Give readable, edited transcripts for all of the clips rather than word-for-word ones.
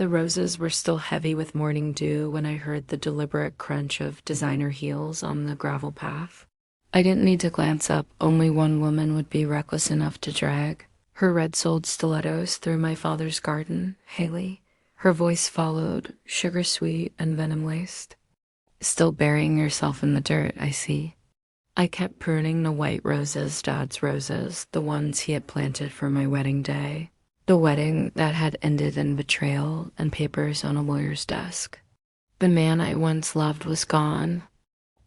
The roses were still heavy with morning dew when I heard the deliberate crunch of designer heels on the gravel path. I didn't need to glance up, only one woman would be reckless enough to drag her red-soled stilettos through my father's garden, Haley. Her voice followed, sugar-sweet and venom-laced. Still burying yourself in the dirt, I see. I kept pruning the white roses, Dad's roses, the ones he had planted for my wedding day. The wedding that had ended in betrayal and papers on a lawyer's desk. The man I once loved was gone,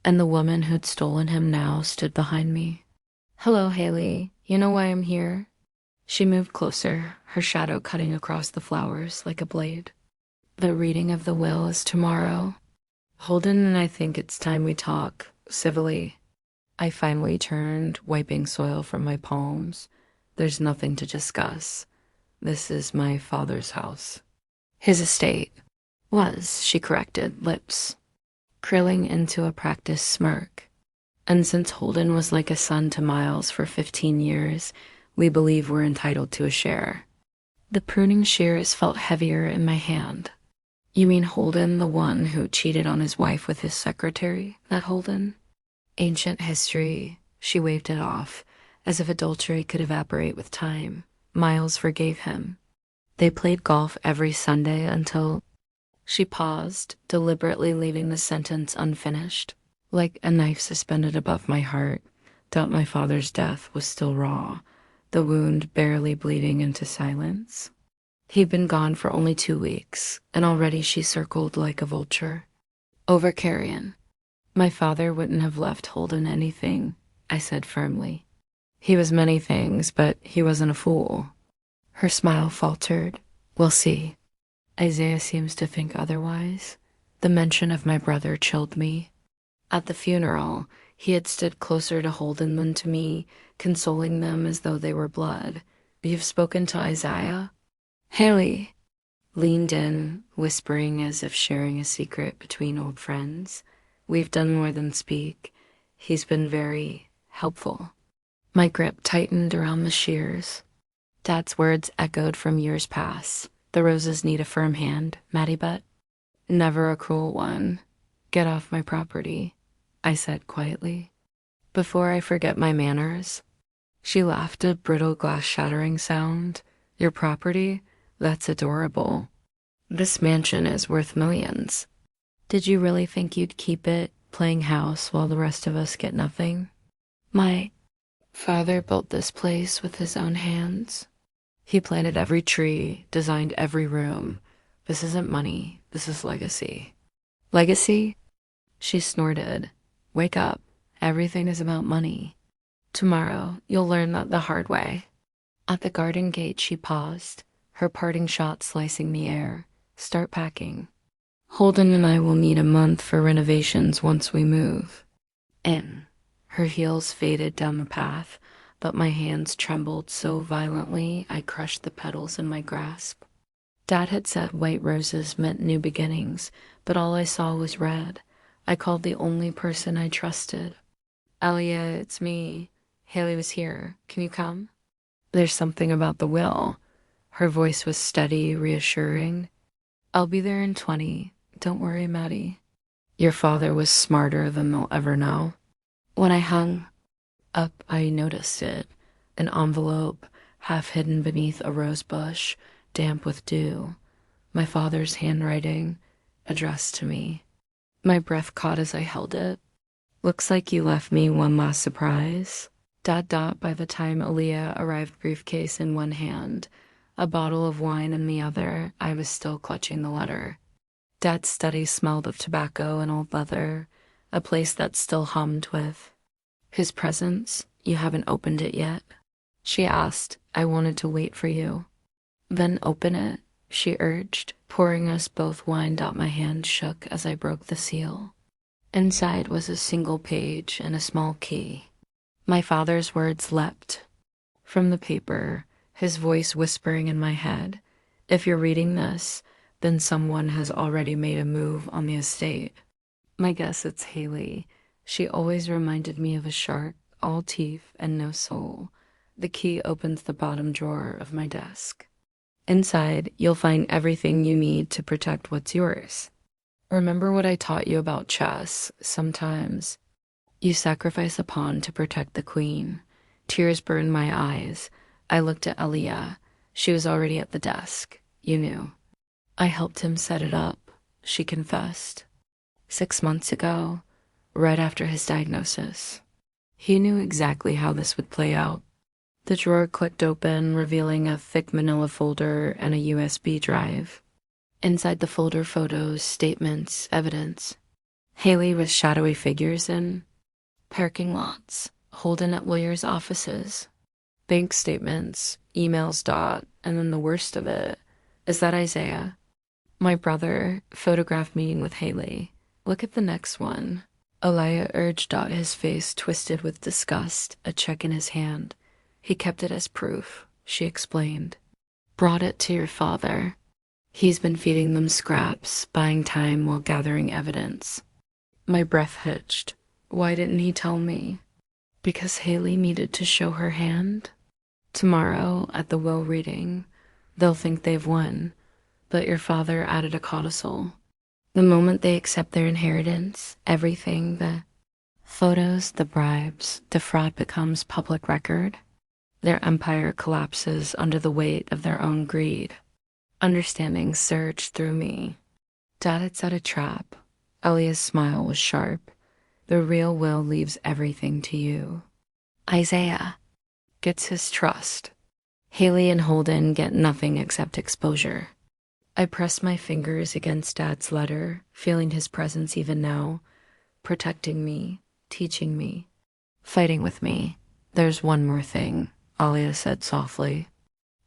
and the woman who'd stolen him now stood behind me. "Hello, Haley. You know why I'm here?" She moved closer, her shadow cutting across the flowers like a blade. "The reading of the will is tomorrow. Holden and I think it's time we talk, civilly." I finally turned, wiping soil from my palms. "There's nothing to discuss. This is my father's house." "His estate." "Was," she corrected, lips curling into a practiced smirk. "And since Holden was like a son to Miles for 15 years, we believe we're entitled to a share." The pruning shears felt heavier in my hand. "You mean Holden, the one who cheated on his wife with his secretary? That Holden?" "Ancient history." She waved it off, as if adultery could evaporate with time. Miles forgave him. They played golf every Sunday until... She paused, deliberately leaving the sentence unfinished. Like a knife suspended above my heart, thought my father's death was still raw, the wound barely bleeding into silence. He'd been gone for only 2 weeks, and already she circled like a vulture. "Over carrion." "My father wouldn't have left Holden anything," I said firmly. "He was many things, but he wasn't a fool." Her smile faltered. "We'll see." Isaiah seems to think otherwise. The mention of my brother chilled me. At the funeral, he had stood closer to Holden than to me, consoling them as though they were blood. "You've spoken to Isaiah?" Haley leaned in, whispering as if sharing a secret between old friends. "We've done more than speak. He's been very helpful." My grip tightened around the shears. Dad's words echoed from years past. "The roses need a firm hand, Matty Butt." "Never a cruel one. Get off my property," I said quietly. "Before I forget my manners." She laughed, a brittle glass shattering sound. "Your property? That's adorable. This mansion is worth millions. Did you really think you'd keep it, playing house while the rest of us get nothing? My father built this place with his own hands. He planted every tree, designed every room. This isn't money, this is legacy." "Legacy?" She snorted. "Wake up. Everything is about money. Tomorrow, you'll learn that the hard way." At the garden gate, she paused, her parting shot slicing the air. "Start packing. Holden and I will need a month for renovations once we move." In. Her heels faded down the path, but my hands trembled so violently I crushed the petals in my grasp. Dad had said white roses meant new beginnings, but all I saw was red. I called the only person I trusted. "Elia, it's me. Haley was here. Can you come?" "There's something about the will." Her voice was steady, reassuring. "I'll be there in 20. Don't worry, Maddie. Your father was smarter than they'll ever know." When I hung up, I noticed it. An envelope, half hidden beneath a rose bush, damp with dew. My father's handwriting, addressed to me. My breath caught as I held it. "Looks like you left me one last surprise." By the time Aaliyah arrived, briefcase in one hand, a bottle of wine in the other, I was still clutching the letter. Dad's study smelled of tobacco and old leather, a place that still hummed with his presence. "You haven't opened it yet?" she asked. "I wanted to wait for you." "Then open it," she urged, pouring us both wine. My hand shook as I broke the seal. Inside was a single page and a small key. My father's words leapt from the paper, his voice whispering in my head. "If you're reading this, then someone has already made a move on the estate. My guess it's Haley. She always reminded me of a shark, all teeth and no soul." The key opens the bottom drawer of my desk. Inside, you'll find everything you need to protect what's yours. Remember what I taught you about chess? Sometimes you sacrifice a pawn to protect the queen. Tears burned my eyes. I looked at Aliyah. She was already at the desk. You knew. I helped him set it up, she confessed. 6 months ago, right after his diagnosis. He knew exactly how this would play out. The drawer clicked open, revealing a thick manila folder and a USB drive. Inside the folder, photos, statements, evidence. Haley with shadowy figures in parking lots, Holden at lawyers' offices, bank statements, emails. And then the worst of it is that Isaiah, my brother, photographed meeting with Haley. Look at the next one. Aliyah urged. His face twisted with disgust, a check in his hand. He kept it as proof, she explained. Brought it to your father. He's been feeding them scraps, buying time while gathering evidence. My breath hitched. Why didn't he tell me? Because Haley needed to show her hand? Tomorrow, at the will reading, they'll think they've won, but your father added a codicil. The moment they accept their inheritance, everything, the photos, the bribes, the fraud becomes public record. Their empire collapses under the weight of their own greed. Understanding surged through me. Dad had set a trap. Aliyah's smile was sharp. The real will leaves everything to you. Isaiah gets his trust. Haley and Holden get nothing except exposure. I pressed my fingers against Dad's letter, feeling his presence even now, protecting me, teaching me, fighting with me. There's one more thing, Aliyah said softly.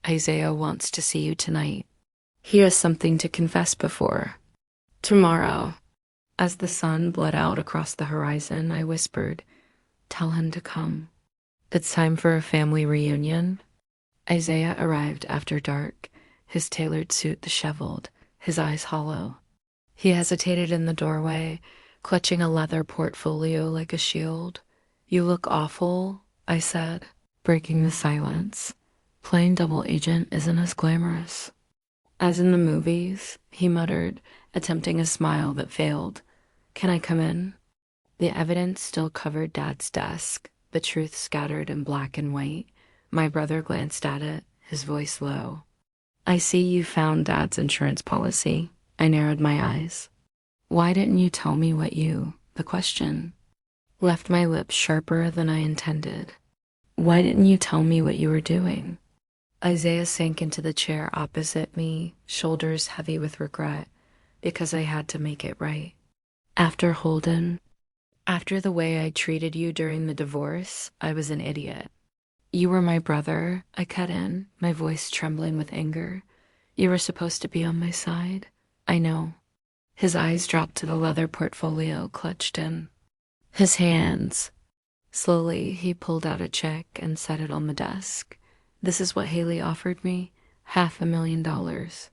Isaiah wants to see you tonight. He has something to confess before. Tomorrow. As the sun bled out across the horizon, I whispered, tell him to come. It's time for a family reunion. Isaiah arrived after dark, his tailored suit disheveled, his eyes hollow. He hesitated in the doorway, clutching a leather portfolio like a shield. You look awful, I said, breaking the silence. Playing double agent isn't as glamorous. As in the movies, he muttered, attempting a smile that failed. Can I come in? The evidence still covered Dad's desk, the truth scattered in black and white. My brother glanced at it, his voice low. I see you found Dad's insurance policy. I narrowed my eyes. Why didn't you tell me the question, left my lips sharper than I intended. Why didn't you tell me what you were doing? Isaiah sank into the chair opposite me, shoulders heavy with regret, because I had to make it right. After Holden, after the way I treated you during the divorce, I was an idiot. You were my brother, I cut in, my voice trembling with anger. You were supposed to be on my side. I know. His eyes dropped to the leather portfolio clutched in. His hands. Slowly, he pulled out a check and set it on the desk. This is what Haley offered me, $500,000.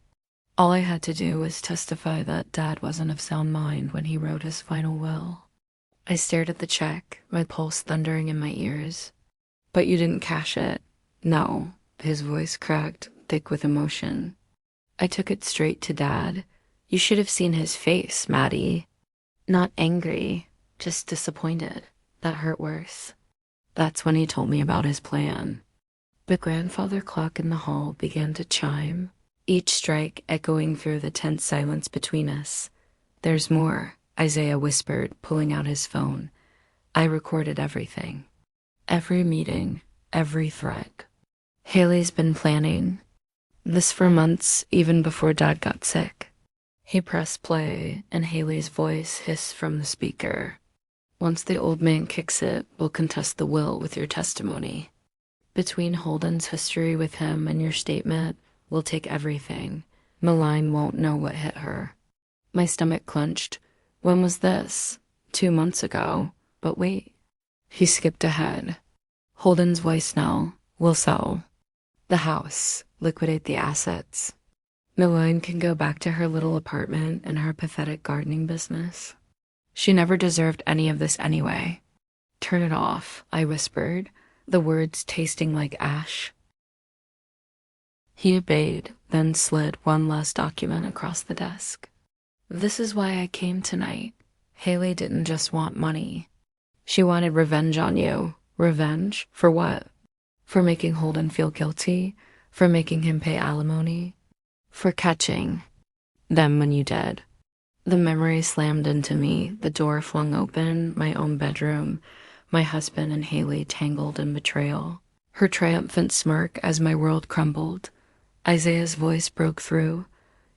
All I had to do was testify that Dad wasn't of sound mind when he wrote his final will. I stared at the check, my pulse thundering in my ears. But you didn't cash it. No, his voice cracked, thick with emotion. I took it straight to Dad. You should have seen his face, Maddie. Not angry, just disappointed. That hurt worse. That's when he told me about his plan. The grandfather clock in the hall began to chime, each strike echoing through the tense silence between us. There's more, Isaiah whispered, pulling out his phone. I recorded everything. Every meeting, every threat. Haley's been planning this for months, even before Dad got sick. He pressed play, and Haley's voice hissed from the speaker. Once the old man kicks it, we'll contest the will with your testimony. Between Holden's history with him and your statement, we'll take everything. Malign won't know what hit her. My stomach clenched. When was this? 2 months ago. But wait. He skipped ahead. Holden's voice now. We'll sell the house, liquidate the assets. Malign can go back to her little apartment and her pathetic gardening business. She never deserved any of this anyway. Turn it off, I whispered, the words tasting like ash. He obeyed, then slid one last document across the desk. This is why I came tonight. Haley didn't just want money. She wanted revenge on you. Revenge? For what? For making Holden feel guilty? For making him pay alimony? For catching them when you did. The memory slammed into me, the door flung open, my own bedroom, my husband and Haley tangled in betrayal. Her triumphant smirk as my world crumbled. Isaiah's voice broke through.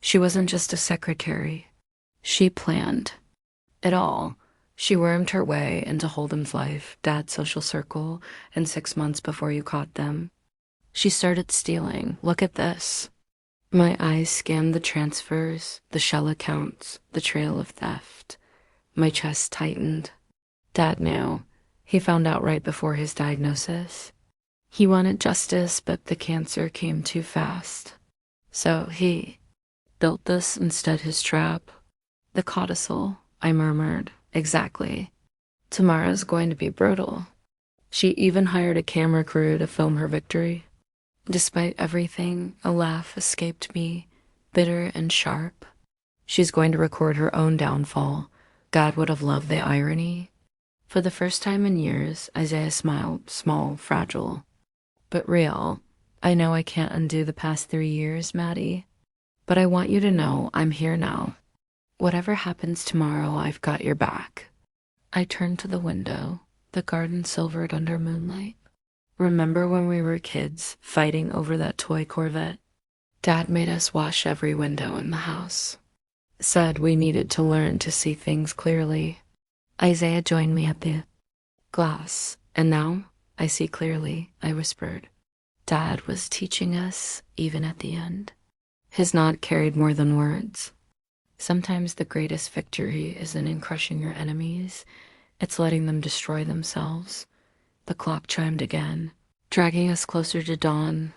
She wasn't just a secretary. She planned it all. She wormed her way into Holden's life, Dad's social circle, and 6 months before you caught them. She started stealing. Look at this. My eyes scanned the transfers, the shell accounts, the trail of theft. My chest tightened. Dad knew. He found out right before his diagnosis. He wanted justice, but the cancer came too fast. So he built this instead his trap. The codicil, I murmured. Exactly. Tomorrow's going to be brutal. She even hired a camera crew to film her victory. Despite everything, a laugh escaped me, bitter and sharp. She's going to record her own downfall. God would have loved the irony. For the first time in years, Isaiah smiled, small, fragile, but real. I know I can't undo the past 3 years, Maddie, but I want you to know I'm here now. Whatever happens tomorrow, I've got your back. I turned to the window, the garden silvered under moonlight. Remember when we were kids, fighting over that toy Corvette? Dad made us wash every window in the house. Said we needed to learn to see things clearly. Isaiah joined me at the glass, and now I see clearly, I whispered. Dad was teaching us, even at the end. His nod carried more than words. Sometimes the greatest victory isn't in crushing your enemies, it's letting them destroy themselves. The clock chimed again, dragging us closer to dawn.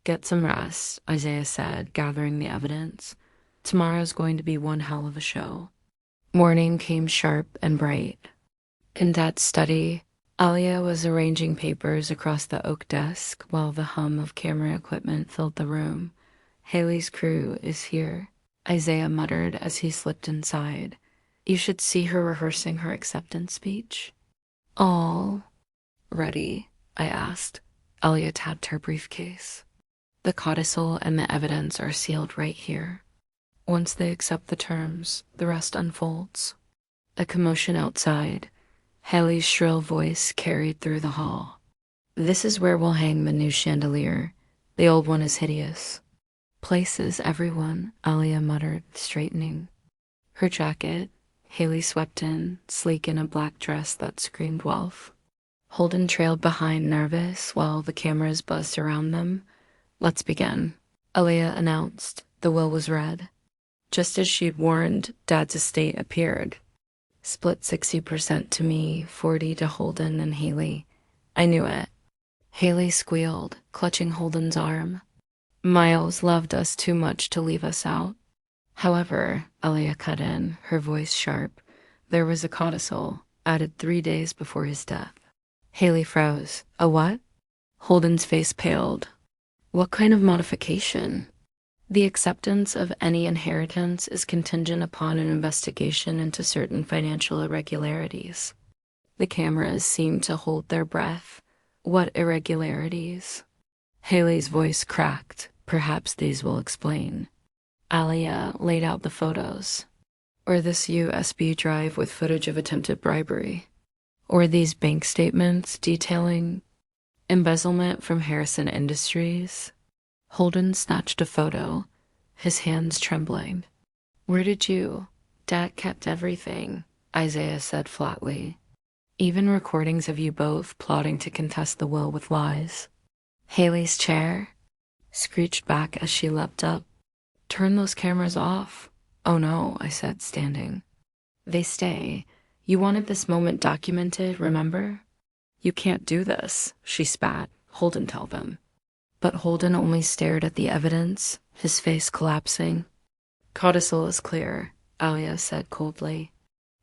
Get some rest, Isaiah said, gathering the evidence. Tomorrow's going to be one hell of a show. Morning came sharp and bright. In Dad's study, Alia was arranging papers across the oak desk while the hum of camera equipment filled the room. Haley's crew is here, Isaiah muttered as he slipped inside. You should see her rehearsing her acceptance speech. All ready? I asked. Alia tapped her briefcase. The codicil and the evidence are sealed right here. Once they accept the terms, the rest unfolds. A commotion outside. Haley's shrill voice carried through the hall. This is where we'll hang the new chandelier. The old one is hideous. Places everyone, Alia muttered, straightening. Her jacket, Haley swept in, sleek in a black dress that screamed wealth. Holden trailed behind, nervous, while the cameras buzzed around them. Let's begin, Alia announced. The will was read. Just as she'd warned, Dad's estate appeared. Split 60% to me, 40% to Holden and Haley. I knew it. Haley squealed, clutching Holden's arm. Miles loved us too much to leave us out. However, Alia cut in, her voice sharp. There was a codicil, added 3 days before his death. Haley froze. A what? Holden's face paled. What kind of modification? The acceptance of any inheritance is contingent upon an investigation into certain financial irregularities. The cameras seemed to hold their breath. What irregularities? Haley's voice cracked. Perhaps these will explain. Alia laid out the photos. Or this USB drive with footage of attempted bribery. Or these bank statements detailing embezzlement from Harrison Industries. Holden snatched a photo, his hands trembling. Where did you? Dad kept everything, Isaiah said flatly. Even recordings of you both plotting to contest the will with lies. Haley's chair screeched back as she leapt up. Turn those cameras off. Oh no, I said, standing. They stay. You wanted this moment documented, remember? You can't do this, she spat. Holden, tell them. But Holden only stared at the evidence, his face collapsing. Codicil is clear, Alia said coldly.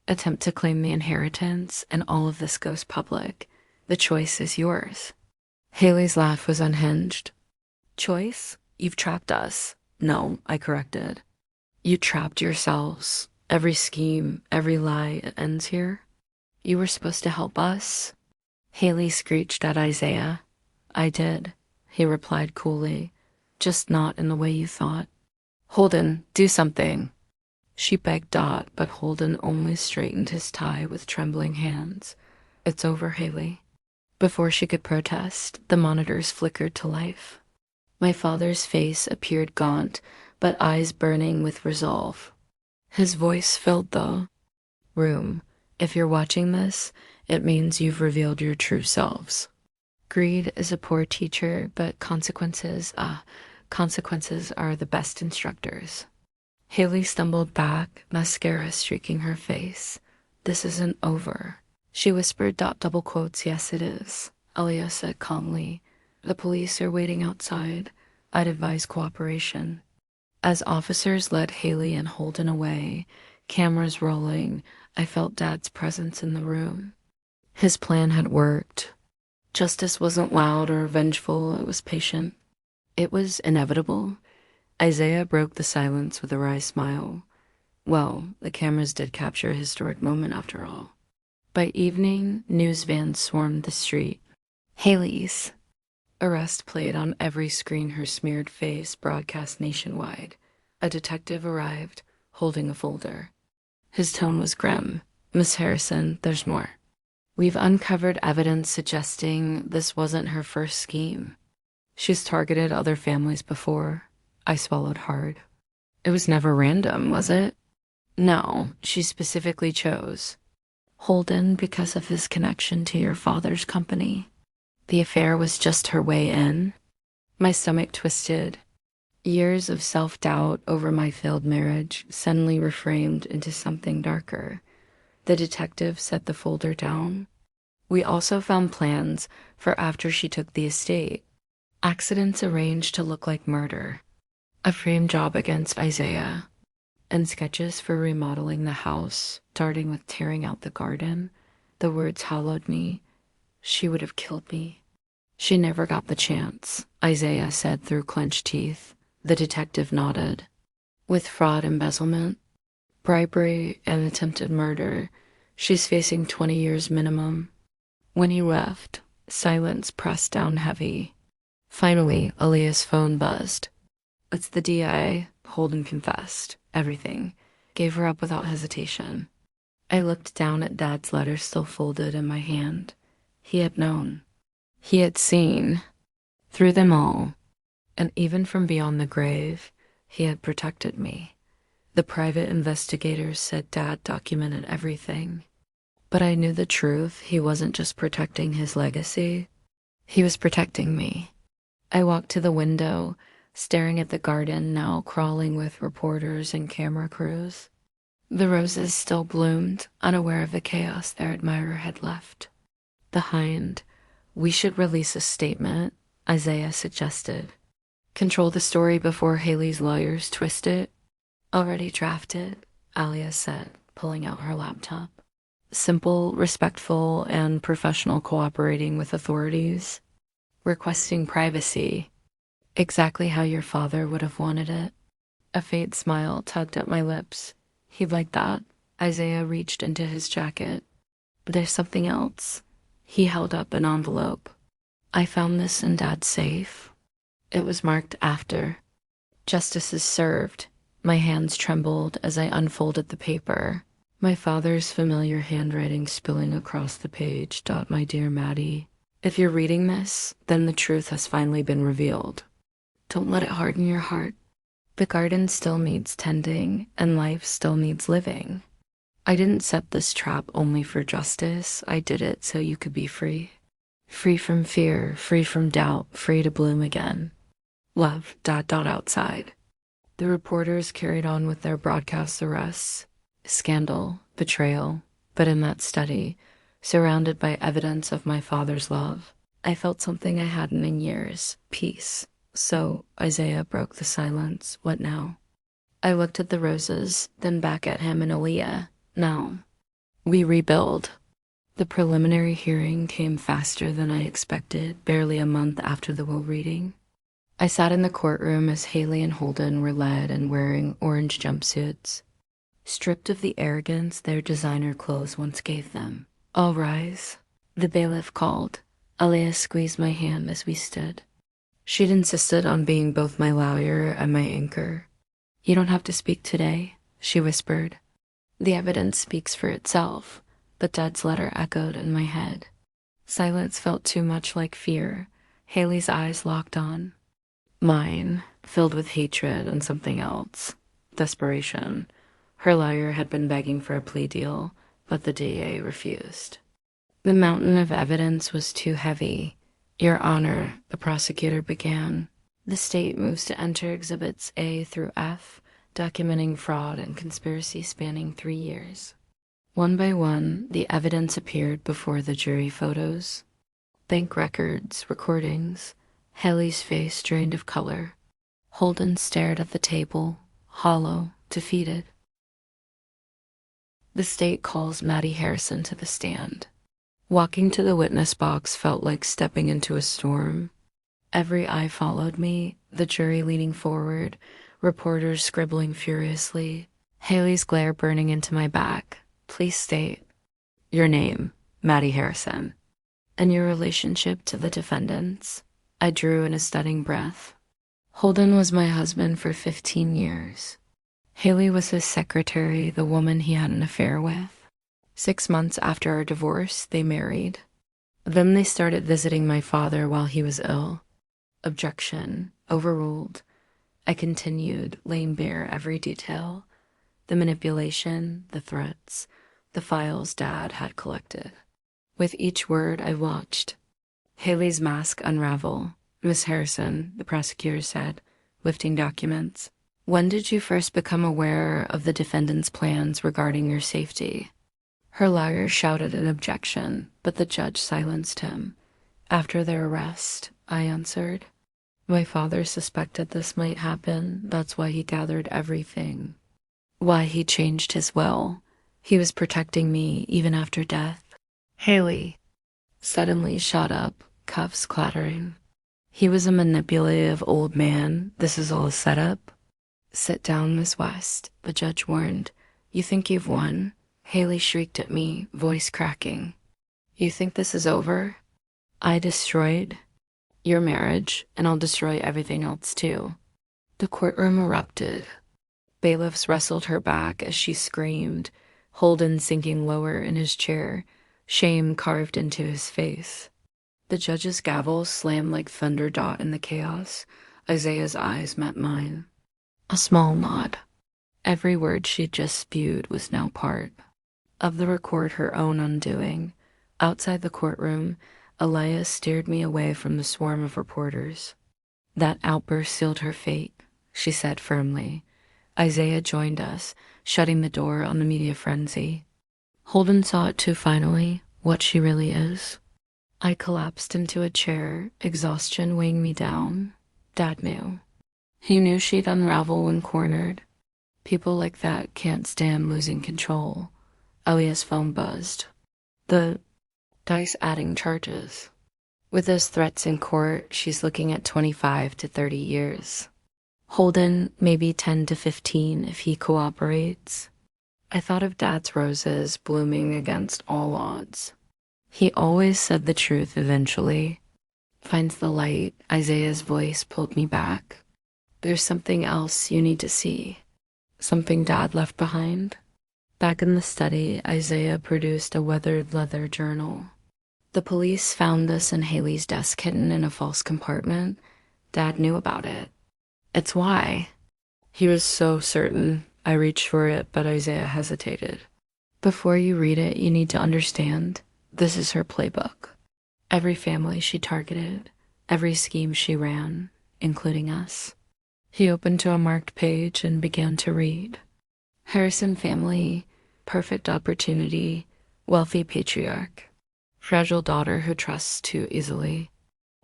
Attempt to claim the inheritance, and all of this goes public. The choice is yours. Haley's laugh was unhinged. Choice? You've trapped us. No, I corrected. You trapped yourselves. Every scheme, every lie, it ends here. You were supposed to help us. Haley screeched at Isaiah. I did, he replied coolly, just not in the way you thought. Holden, do something. She begged Dot, but Holden only straightened his tie with trembling hands. It's over, Haley. Before she could protest, the monitors flickered to life. My father's face appeared gaunt, but eyes burning with resolve. His voice filled the room. If you're watching this, it means you've revealed your true selves. Greed is a poor teacher, but consequences are the best instructors. Haley stumbled back, mascara streaking her face. This isn't over. She whispered, double quotes, yes it is. Alia said calmly, the police are waiting outside. I'd advise cooperation. As officers led Haley and Holden away, cameras rolling, I felt Dad's presence in the room. His plan had worked. Justice wasn't loud or vengeful, it was patient. It was inevitable. Isaiah broke the silence with a wry smile. Well, the cameras did capture a historic moment after all. By evening, news vans swarmed the street. Haley's arrest played on every screen, her smeared face broadcast nationwide. A detective arrived, holding a folder. His tone was grim. Miss Harrison, there's more. We've uncovered evidence suggesting this wasn't her first scheme. She's targeted other families before. I swallowed hard. It was never random, was it? No, she specifically chose Holden because of his connection to your father's company. The affair was just her way in. My stomach twisted. Years of self-doubt over my failed marriage suddenly reframed into something darker. The detective set the folder down. We also found plans for after she took the estate. Accidents arranged to look like murder. A framed job against Isaiah. And sketches for remodeling the house, starting with tearing out the garden. The words hollowed me. She would have killed me. She never got the chance, Isaiah said through clenched teeth. The detective nodded. With fraud, embezzlement, bribery, and attempted murder, she's facing 20 years minimum. When he left, silence pressed down heavy. Finally, Aaliyah's phone buzzed. It's the DI, Holden confessed. Everything. Gave her up without hesitation. I looked down at Dad's letter still folded in my hand. He had known. He had seen. Through them all. And even from beyond the grave, he had protected me. The private investigators said Dad documented everything. But I knew the truth. He wasn't just protecting his legacy. He was protecting me. I walked to the window, staring at the garden now crawling with reporters and camera crews. The roses still bloomed, unaware of the chaos their admirer had left. Behind, we should release a statement, Isaiah suggested. Control the story before Haley's lawyers twist it. Already drafted, Alia said, pulling out her laptop. Simple, respectful, and professional, cooperating with authorities. Requesting privacy. Exactly how your father would have wanted it. A faint smile tugged at my lips. He'd like that. Isaiah reached into his jacket. There's something else. He held up an envelope. I found this in Dad's safe. It was marked after. Justice is served. My hands trembled as I unfolded the paper. My father's familiar handwriting spilling across the page. My dear Maddie, if you're reading this, then the truth has finally been revealed. Don't let it harden your heart. The garden still needs tending, and life still needs living. I didn't set this trap only for justice. I did it so you could be free. Free from fear, free from doubt, free to bloom again. Love, ... outside. The reporters carried on with their broadcast arrests. Scandal, betrayal. But in that study, surrounded by evidence of my father's love, I felt something I hadn't in years. Peace. So, Isaiah broke the silence. What now? I looked at the roses, then back at him and Aaliyah. Now, we rebuild. The preliminary hearing came faster than I expected, barely a month after the will reading. I sat in the courtroom as Haley and Holden were led and wearing orange jumpsuits, stripped of the arrogance their designer clothes once gave them. "All rise," the bailiff called. Alea squeezed my hand as we stood. She'd insisted on being both my lawyer and my anchor. "You don't have to speak today," she whispered. "The evidence speaks for itself," but Dad's letter echoed in my head. Silence felt too much like fear. Haley's eyes locked on. Mine, filled with hatred and something else. Desperation. Her lawyer had been begging for a plea deal, but the DA refused. The mountain of evidence was too heavy. "Your Honor," the prosecutor began, "the state moves to enter Exhibits A through F, documenting fraud and conspiracy spanning 3 years." One by one, the evidence appeared before the jury photos. Bank records, recordings, Haley's face drained of color. Holden stared at the table, hollow, defeated. The state calls Maddie Harrison to the stand. Walking to the witness box felt like stepping into a storm. Every eye followed me, the jury leaning forward, reporters scribbling furiously, Haley's glare burning into my back. "Please state your name," Maddie Harrison, "and your relationship to the defendants." I drew in a stunning breath. Holden was my husband for 15 years. Haley was his secretary, the woman he had an affair with. 6 months after our divorce, they married. Then they started visiting my father while he was ill. Objection. Overruled. I continued, laying bare every detail. The manipulation, the threats, the files Dad had collected. With each word, I watched Haley's mask unravel. "Miss Harrison," the prosecutor said, lifting documents, "when did you first become aware of the defendant's plans regarding your safety?" Her lawyer shouted an objection, but the judge silenced him. "After their arrest," I answered. "My father suspected this might happen. That's why he gathered everything. Why he changed his will. He was protecting me even after death." Haley suddenly shot up, cuffs clattering. "He was a manipulative old man. This is all a setup." "Sit down, Miss West," the judge warned. "You think you've won?" Haley shrieked at me, voice cracking. "You think this is over? I destroyed your marriage, and I'll destroy everything else too." The courtroom erupted. Bailiffs wrestled her back as she screamed, Holden sinking lower in his chair, shame carved into his face. The judge's gavel slammed like thunder dot in the chaos. Isaiah's eyes met mine. A small nod. Every word she'd just spewed was now part of the record, her own undoing. Outside the courtroom, Alea steered me away from the swarm of reporters. "That outburst sealed her fate," she said firmly. Isaiah joined us, shutting the door on the media frenzy. Holden saw it too finally, what she really is. I collapsed into a chair, exhaustion weighing me down. Dad knew. He knew she'd unravel when cornered. People like that can't stand losing control. Alea's phone buzzed. The dice adding charges. With those threats in court, she's looking at 25 to 30 years. Holden, maybe 10 to 15 if he cooperates. I thought of Dad's roses blooming against all odds. He always said the truth eventually. "Finds the light," Isaiah's voice pulled me back. "There's something else you need to see. Something Dad left behind." Back in the study, Isaiah produced a weathered leather journal. "The police found this in Haley's desk hidden in a false compartment. Dad knew about it. It's why." He was so certain. I reached for it, but Isaiah hesitated. "Before you read it, you need to understand. This is her playbook. Every family she targeted, every scheme she ran, including us." He opened to a marked page and began to read. "Harrison family, perfect opportunity, wealthy patriarch. Fragile daughter who trusts too easily.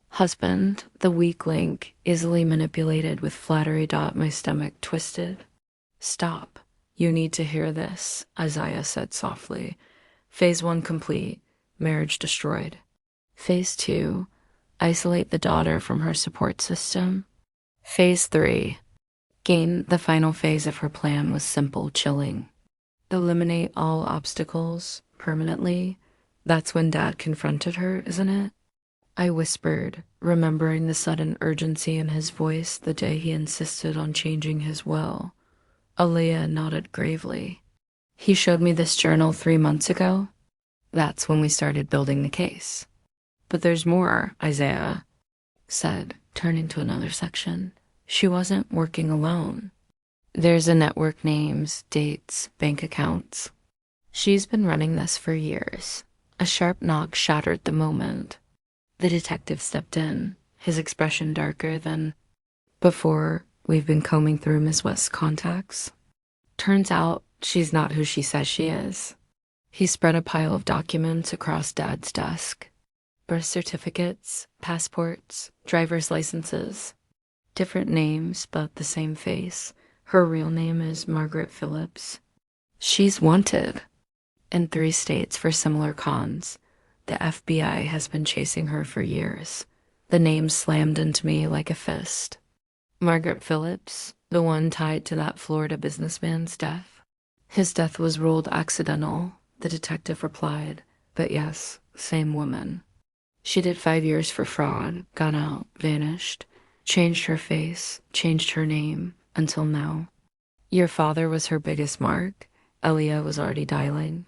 Husband, the weak link, easily manipulated with flattery. My stomach twisted. "Stop. You need to hear this," Isaiah said softly. "Phase 1 complete. Marriage destroyed. Phase 2, isolate the daughter from her support system. Phase 3. Gain, the final phase of her plan, was simple, chilling. Eliminate all obstacles permanently. That's when Dad confronted her, isn't it? I whispered, remembering the sudden urgency in his voice the day he insisted on changing his will. Aaliyah nodded gravely. He showed me this journal 3 months ago. That's when we started building the case. But there's more, Isaiah said, turning to another section. She wasn't working alone. There's a network, names, dates, bank accounts. She's been running this for years. A sharp knock shattered the moment. The detective stepped in, his expression darker than before. We've been combing through Miss West's contacts. Turns out she's not who she says she is. He spread a pile of documents across Dad's desk. Birth certificates, passports, driver's licenses. Different names, but the same face. Her real name is Margaret Phillips. She's wanted in 3 states for similar cons. The FBI has been chasing her for years. The name slammed into me like a fist. Margaret Phillips, the one tied to that Florida businessman's death. His death was ruled accidental, the detective replied. But yes, same woman. She did 5 years for fraud, got out, vanished, changed her face, changed her name, until now. Your father was her biggest mark. Aaliyah was already dialing.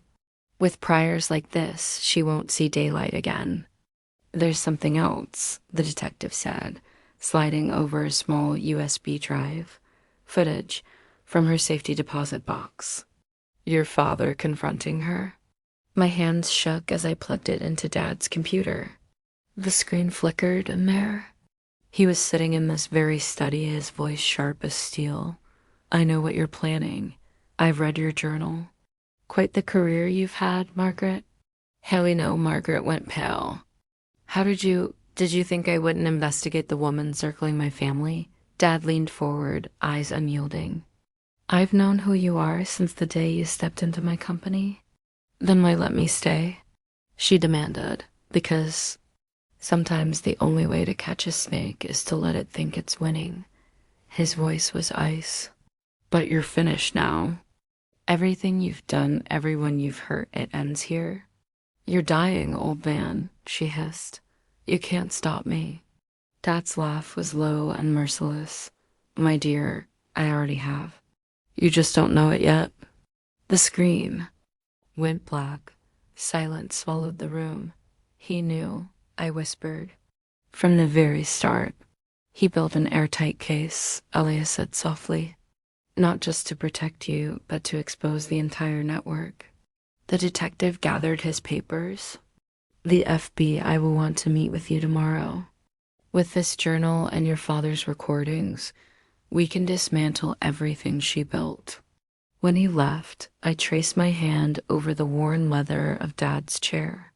With priors like this, she won't see daylight again. There's something else, the detective said, sliding over a small USB drive. Footage from her safety deposit box. Your father confronting her? My hands shook as I plugged it into Dad's computer. The screen flickered, and there he was sitting in this very study, his voice sharp as steel. I know what you're planning. I've read your journal. Quite the career you've had, Margaret. Haley, no, Margaret went pale. How did you think I wouldn't investigate the woman circling my family? Dad leaned forward, eyes unyielding. I've known who you are since the day you stepped into my company. Then why let me stay? She demanded, because sometimes the only way to catch a snake is to let it think it's winning. His voice was ice. But you're finished now. Everything you've done, everyone you've hurt, it ends here. You're dying, old man, she hissed. You can't stop me. Dad's laugh was low and merciless. My dear, I already have. You just don't know it yet. The screen went black. Silence swallowed the room. He knew, I whispered. From the very start. He built an airtight case, Aaliyah said softly. Not just to protect you, but to expose the entire network. The detective gathered his papers. The FBI will want to meet with you tomorrow. With this journal and your father's recordings, we can dismantle everything she built. When he left, I traced my hand over the worn leather of Dad's chair.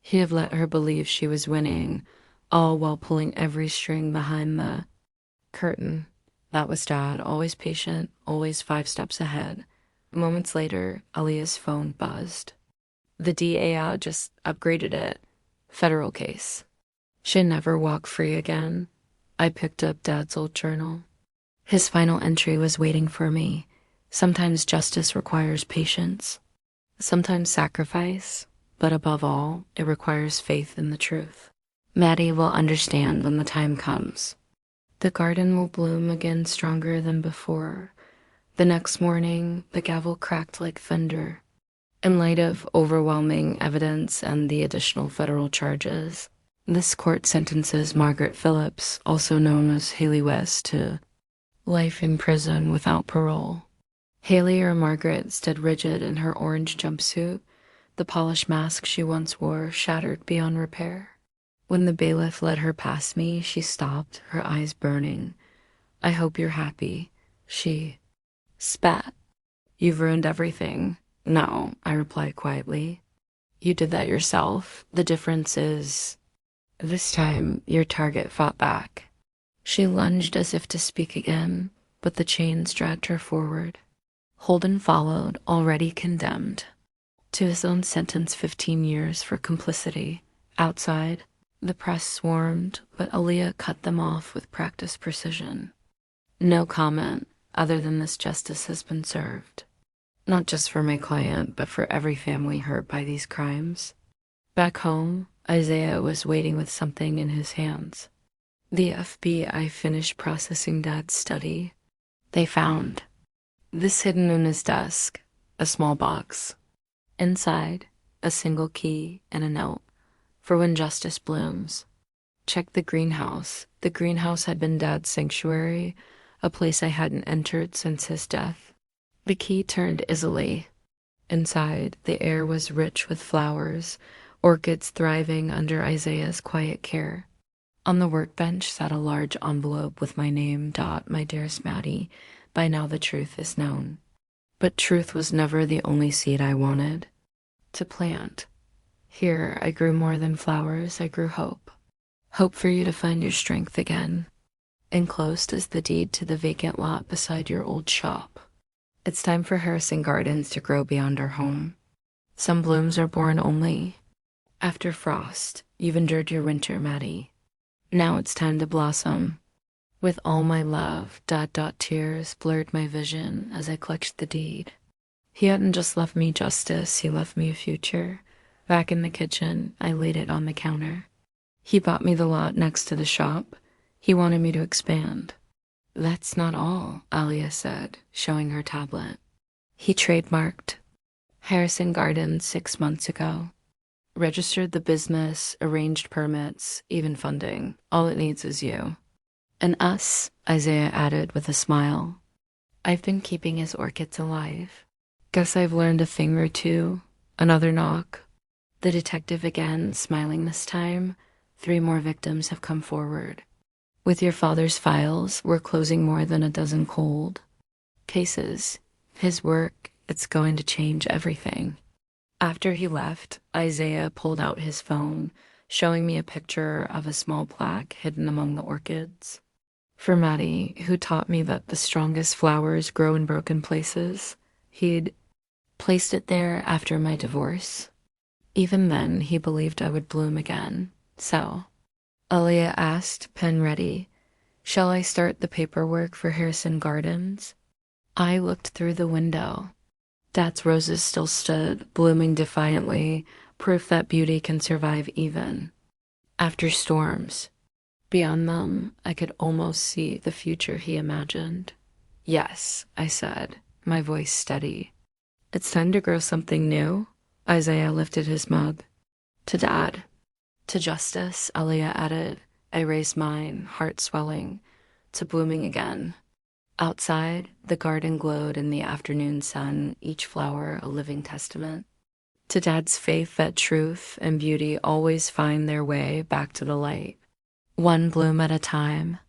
He had let her believe she was winning, all while pulling every string behind the curtain. That was Dad, always patient, always 5 steps ahead. Moments later, Aaliyah's phone buzzed. The DA just upgraded it. Federal case. She'd never walk free again. I picked up Dad's old journal. His final entry was waiting for me. Sometimes justice requires patience. Sometimes sacrifice. But above all, it requires faith in the truth. Maddie will understand when the time comes. The garden will bloom again stronger than before. The next morning, the gavel cracked like thunder. In light of overwhelming evidence and the additional federal charges, this court sentences Margaret Phillips, also known as Haley West, to life in prison without parole. Haley, or Margaret, stood rigid in her orange jumpsuit, the polished mask she once wore shattered beyond repair. When the bailiff led her past me, she stopped, her eyes burning. I hope you're happy, she spat. You've ruined everything. No, I replied quietly. You did that yourself. The difference is, this time your target fought back. She lunged as if to speak again, but the chains dragged her forward. Holden followed, already condemned. To his own sentence, 15 years for complicity. Outside, the press swarmed, but Aaliyah cut them off with practiced precision. No comment, other than this justice has been served. Not just for my client, but for every family hurt by these crimes. Back home, Isaiah was waiting with something in his hands. The FBI finished processing Dad's study. They found this hidden in his desk, a small box. Inside, a single key and a note for when justice blooms. Check the greenhouse. The greenhouse had been Dad's sanctuary, a place I hadn't entered since his death. The key turned easily. Inside, the air was rich with flowers, orchids thriving under Isaiah's quiet care. On the workbench sat a large envelope with my name, my dearest Maddie. By now the truth is known. But truth was never the only seed I wanted to plant. Here I grew more than flowers, I grew hope. Hope for you to find your strength again. Enclosed is the deed to the vacant lot beside your old shop. It's time for Harrison Gardens to grow beyond our home. Some blooms are born only after frost. You've endured your winter, Maddie. Now it's time to blossom. With all my love, ... tears blurred my vision as I clutched the deed. He hadn't just left me justice, he left me a future. Back in the kitchen, I laid it on the counter. He bought me the lot next to the shop. He wanted me to expand. That's not all, Alia said, showing her tablet. He trademarked Harrison Gardens 6 months ago. Registered the business, arranged permits, even funding. All it needs is you. And us, Isaiah added with a smile. I've been keeping his orchids alive. Guess I've learned a thing or two. Another knock. The detective again, smiling this time. 3 more victims have come forward. With your father's files, we're closing more than a dozen cold cases. His work, it's going to change everything. After he left, Isaiah pulled out his phone, showing me a picture of a small plaque hidden among the orchids. For Maddie, who taught me that the strongest flowers grow in broken places, he'd placed it there after my divorce. Even then, he believed I would bloom again. So, Alia asked, pen ready, shall I start the paperwork for Harrison Gardens? I looked through the window. Dad's roses still stood, blooming defiantly, proof that beauty can survive even after storms. Beyond them, I could almost see the future he imagined. Yes, I said, my voice steady. It's time to grow something new. Isaiah lifted his mug. To Dad. To justice, Alia added. I raised mine, heart swelling, to blooming again. Outside, the garden glowed in the afternoon sun, each flower a living testament to Dad's faith that truth and beauty always find their way back to the light. One bloom at a time.